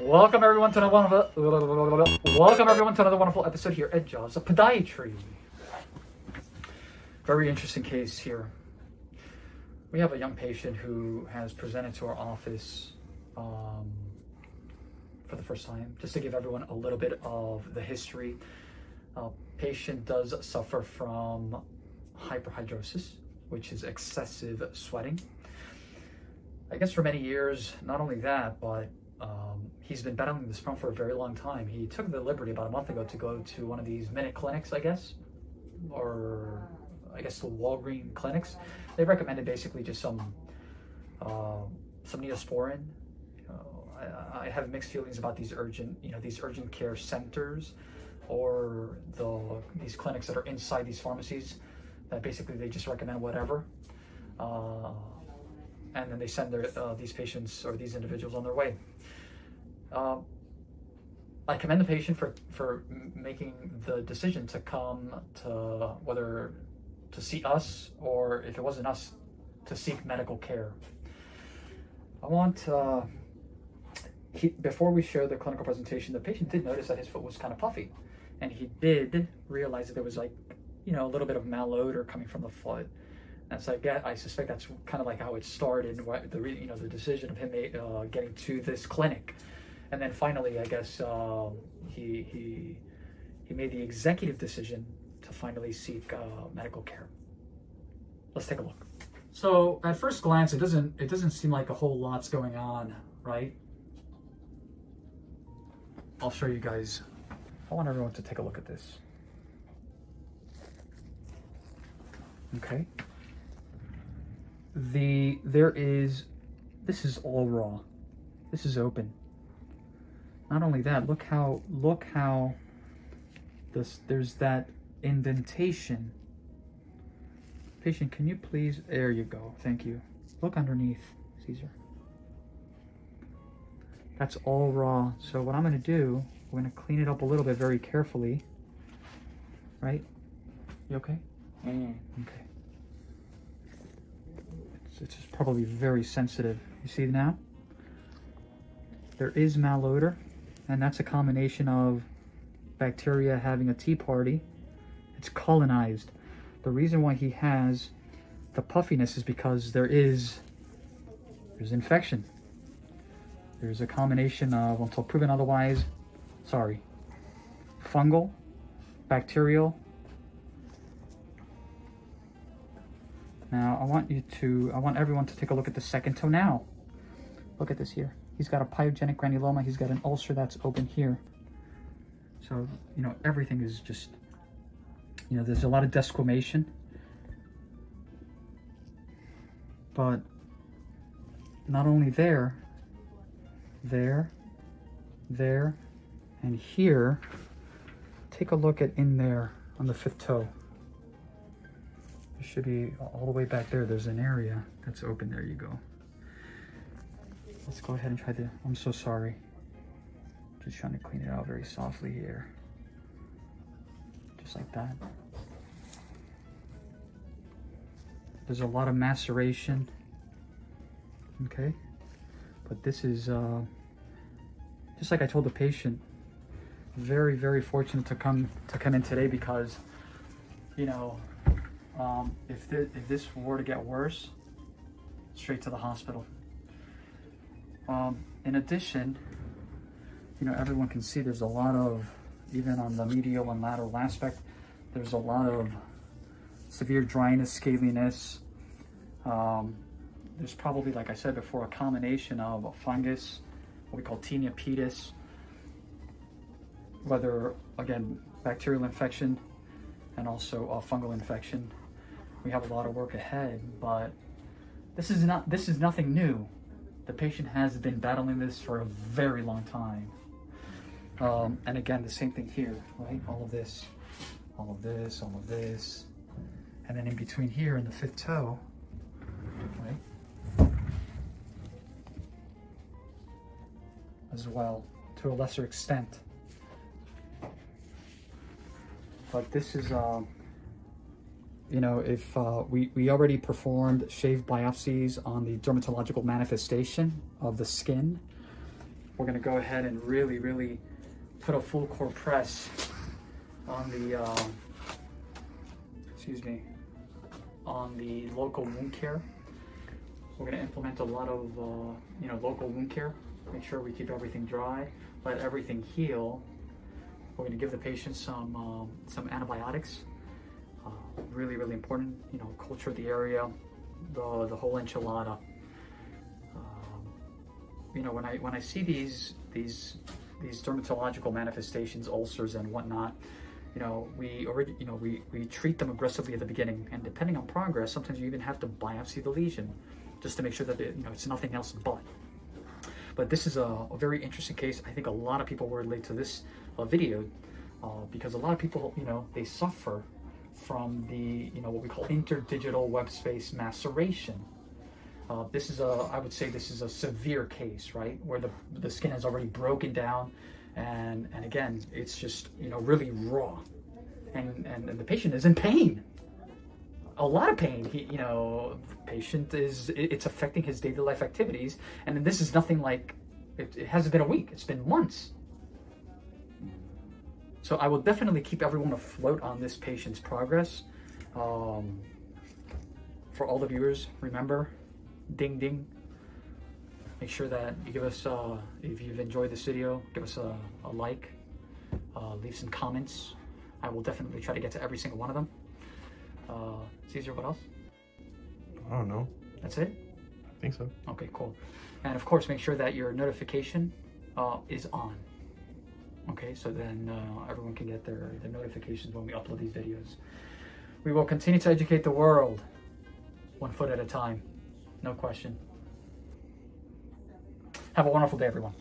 Welcome everyone to another wonderful episode here at Jaws of Podiatry. Very interesting case here. We have a young patient who has presented to our office for the first time. Just to give everyone a little bit of the history, patient does suffer from hyperhidrosis, which is excessive sweating. I guess for many years, not only that, but he's been battling this problem for a very long time. He took the liberty about a month ago to go to one of these minute clinics, I guess, or I guess the Walgreens clinics. They recommended basically just some Neosporin. I have mixed feelings about these urgent care centers or these clinics that are inside these pharmacies that basically they just recommend whatever. And then they send these patients or these individuals on their way. I commend the patient for making the decision to come to whether to see us or if it wasn't us to seek medical care. I want before we show the clinical presentation, the patient did notice that his foot was kind of puffy, and he did realize that there was a little bit of malodor coming from the foot. And so I suspect that's kind of like how it started, the decision of him getting to this clinic. And then finally, I guess he made the executive decision to finally seek medical care. Let's take a look. So at first glance, it doesn't seem like a whole lot's going on, right? I'll show you guys. I want everyone to take a look at this. Okay. This is all raw. This is open. Not only that, look how there's that indentation. Patient, can you please, there you go, thank you. Look underneath, Caesar. That's all raw. So what I'm gonna do, we're gonna clean it up a little bit very carefully. Right? You okay? Okay. It's just probably very sensitive. You see now? There is malodor, and that's a combination of bacteria having a tea party. It's colonized. The reason why he has the puffiness is because there's infection. There's a combination of, until proven otherwise, fungal, bacterial. Now I want everyone to take a look at the second toe now. Look at this here. He's got a pyogenic granuloma. He's got an ulcer that's open here. So, everything is just, there's a lot of desquamation. But not only there, and here, take a look at in there on the fifth toe. It should be all the way back there. There's an area that's open. There you go. Let's go ahead and try to, I'm so sorry. Just trying to clean it out very softly here. Just like that. There's a lot of maceration. Okay. But this is, just like I told the patient, very, very fortunate to come in today because, if this were to get worse, straight to the hospital. In addition, everyone can see there's a lot of, even on the medial and lateral aspect, there's a lot of severe dryness, scaliness. There's probably, like I said before, a combination of a fungus, what we call tinea pedis, whether, again, bacterial infection and also a fungal infection. We have a lot of work ahead, but this is nothing new. The patient has been battling this for a very long time. And again, the same thing here, right? All of this. And then in between here in the fifth toe, right? As well, to a lesser extent. But this is, if we already performed shave biopsies on the dermatological manifestation of the skin. we're going to go ahead and really put a full core press on the, on the local wound care. We're going to implement a lot of, local wound care. Make sure we keep everything dry, let everything heal. We're going to give the patient some antibiotics. Really important. Culture the area, the whole enchilada. When I see these dermatological manifestations, ulcers and whatnot, we treat them aggressively at the beginning, and depending on progress, sometimes you even have to biopsy the lesion just to make sure that it's nothing else but. But this is a very interesting case. I think a lot of people will relate to this video because a lot of people, they suffer from the, what we call interdigital web space maceration. This is I would say this is a severe case, right? Where the skin has already broken down, and again, it's just, really raw, and the patient is in pain, a lot of pain. The patient it's affecting his daily life activities, and this is nothing like, it hasn't been a week, it's been months. So I will definitely keep everyone afloat on this patient's progress. For all the viewers, remember, ding ding. Make sure that you give us, if you've enjoyed this video, give us a like, leave some comments. I will definitely try to get to every single one of them. Caesar, what else? I don't know. That's it? I think so. Okay, cool. And of course, make sure that your notification is on. Okay, so then everyone can get their notifications when we upload these videos. We will continue to educate the world, 1 foot at a time. No question. Have a wonderful day, everyone.